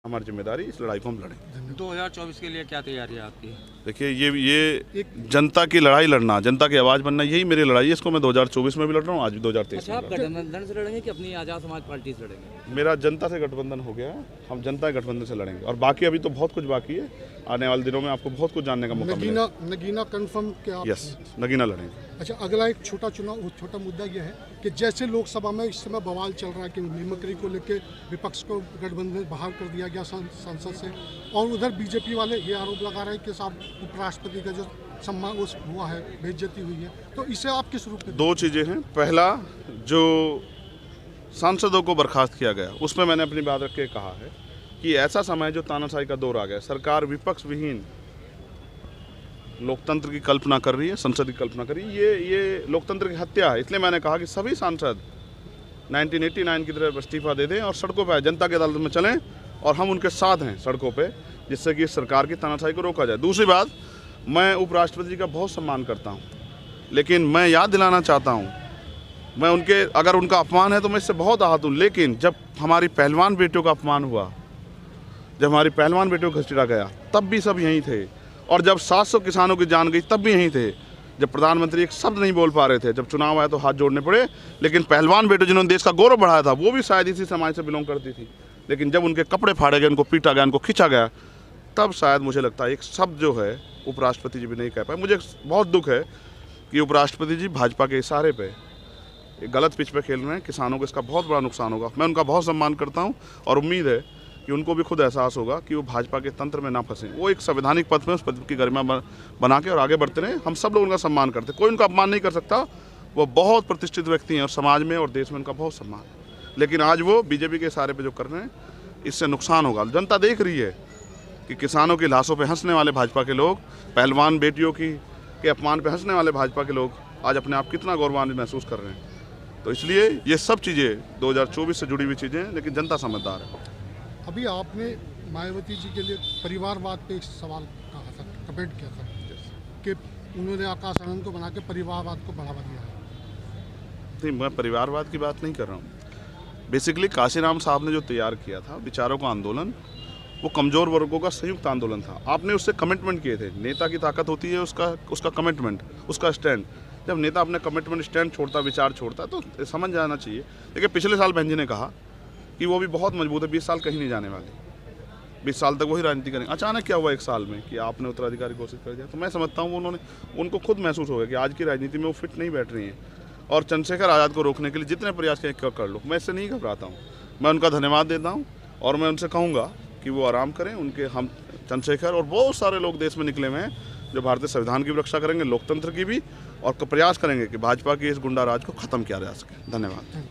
हमारी जिम्मेदारी, इस लड़ाई को हम लड़ेंगे। 2024 के लिए क्या तैयारी है आपकी? देखिए, ये जनता की लड़ाई लड़ना, जनता की आवाज़ बनना, यही मेरी लड़ाई है। इसको मैं 2024 में भी लड़ रहा हूँ, आज भी 2023 में। आप गठबंधन से लड़ेंगे कि अपनी आज़ाद समाज पार्टी से लड़ेंगे? मेरा जनता से गठबंधन हो गया है, हम जनता के गठबंधन से लड़ेंगे। और बाकी अभी तो बहुत कुछ बाकी है, आने वाले दिनों में आपको बहुत कुछ जानने का मौका मिलेगा। नगीना कंफर्म क्या? यस, नगीना लड़ेंगे। अच्छा, अगला एक छोटा मुद्दा यह है कि जैसे लोकसभा में इस समय बवाल चल रहा है कि नीमकरी को लेकर विपक्ष को गठबंधन बाहर कर दिया गया संसद से, और उधर बीजेपी वाले ये आरोप लगा रहे हैं कि साहब उपराष्ट्रपति का जो सम्मान हुआ है, बेइज्जती हुई है, तो इसे आप किस रूप में? दो चीज़ें हैं। पहला, जो सांसदों को बर्खास्त किया गया, उसमें मैंने अपनी बात रख के कहा है कि ऐसा समय जो तानाशाही का दौर आ गया, सरकार विपक्ष विहीन लोकतंत्र की कल्पना कर रही है, संसद की कल्पना कर रही है। ये लोकतंत्र की हत्या है। इसलिए मैंने कहा कि सभी सांसद 1989 की तरह इस्तीफा दे दें और सड़कों पर जनता की अदालत में चलें, और हम उनके साथ हैं सड़कों पे, जिससे कि सरकार की तानाशाही को रोका जाए। दूसरी बात, मैं उपराष्ट्रपति जी का बहुत सम्मान करता हूँ, लेकिन मैं याद दिलाना चाहता हूँ, मैं उनके, अगर उनका अपमान है तो मैं इससे बहुत आहत हूँ, लेकिन जब हमारी पहलवान बेटियों का अपमान हुआ, जब हमारी पहलवान बेटियों को घसीटा गया, तब भी सब यहीं थे। और जब 700 किसानों की जान गई, तब भी यहीं थे। जब प्रधानमंत्री एक शब्द नहीं बोल पा रहे थे, जब चुनाव आया तो हाथ जोड़ने पड़े, लेकिन पहलवान बेटे जिन्होंने देश का गौरव बढ़ाया था, वो भी शायद इसी समाज से बिलोंग करती थी। लेकिन जब उनके कपड़े फाड़े गए, उनको पीटा गया, उनको खींचा गया, तब शायद मुझे लगता है एक शब्द जो है उपराष्ट्रपति जी भी नहीं कह पाए। मुझे बहुत दुख है कि उपराष्ट्रपति जी भाजपा के इशारे पे एक गलत पिच पे खेल रहे हैं। किसानों को इसका बहुत बड़ा नुकसान होगा। मैं उनका बहुत सम्मान करता हूँ और उम्मीद है कि उनको भी खुद एहसास होगा कि वो भाजपा के तंत्र में ना फंसे। वो एक संवैधानिक पद में उस पद की गरिमा बना के और आगे बढ़ते रहे। हम सब लोग उनका सम्मान करते हैं, कोई उनका अपमान नहीं कर सकता। वो बहुत प्रतिष्ठित व्यक्ति हैं और समाज में और देश में उनका बहुत सम्मान है। लेकिन आज वो बीजेपी के इशारे पे जो कर रहे हैं, इससे नुकसान होगा। जनता देख रही है कि किसानों की लाशों पे हंसने वाले भाजपा के लोग, पहलवान बेटियों के अपमान पे हंसने वाले भाजपा के लोग आज अपने आप कितना गौरवान्वित महसूस कर रहे हैं। तो इसलिए ये सब चीज़ें 2024 से जुड़ी हुई चीज़ें हैं, लेकिन जनता समझदार है। अभी आपने मायावती जी के लिए परिवारवाद पे एक सवाल कहा था, कमेंट किया था कि उन्होंने आकाश आनंद को बना के परिवारवाद को बढ़ावा दिया है। नहीं, मैं परिवारवाद की बात नहीं कर रहा हूँ। बेसिकली काशीराम साहब ने जो तैयार किया था विचारों का आंदोलन, वो कमज़ोर वर्गों का संयुक्त आंदोलन था। आपने उससे कमिटमेंट किए थे। नेता की ताकत होती है उसका कमिटमेंट, उसका स्टैंड। जब नेता अपने कमिटमेंट, स्टैंड छोड़ता, विचार छोड़ता, तो समझ जाना चाहिए। देखिए, पिछले साल बहन जी ने कहा कि वो भी बहुत मजबूत है, 20 साल कहीं नहीं जाने वाले, 20 साल तक वही राजनीति करेंगे। अचानक क्या हुआ एक साल में कि आपने उत्तराधिकारी घोषित कर दिया? तो मैं समझता हूँ उनको खुद महसूस हो गया कि आज की राजनीति में वो फिट नहीं बैठ रही हैं, और चंद्रशेखर आज़ाद को रोकने के लिए जितने प्रयास कर लो। मैं इससे नहीं घबराता हूँ। मैं उनका धन्यवाद देता हूँ और मैं उनसे कहूँगा कि वो आराम करें। उनके हम चंद्रशेखर और बहुत सारे लोग देश में निकले हुए हैं जो भारतीय संविधान की भी रक्षा करेंगे, लोकतंत्र की भी, और प्रयास करेंगे कि भाजपा के इस गुंडा राज को ख़त्म किया जा सके। धन्यवाद।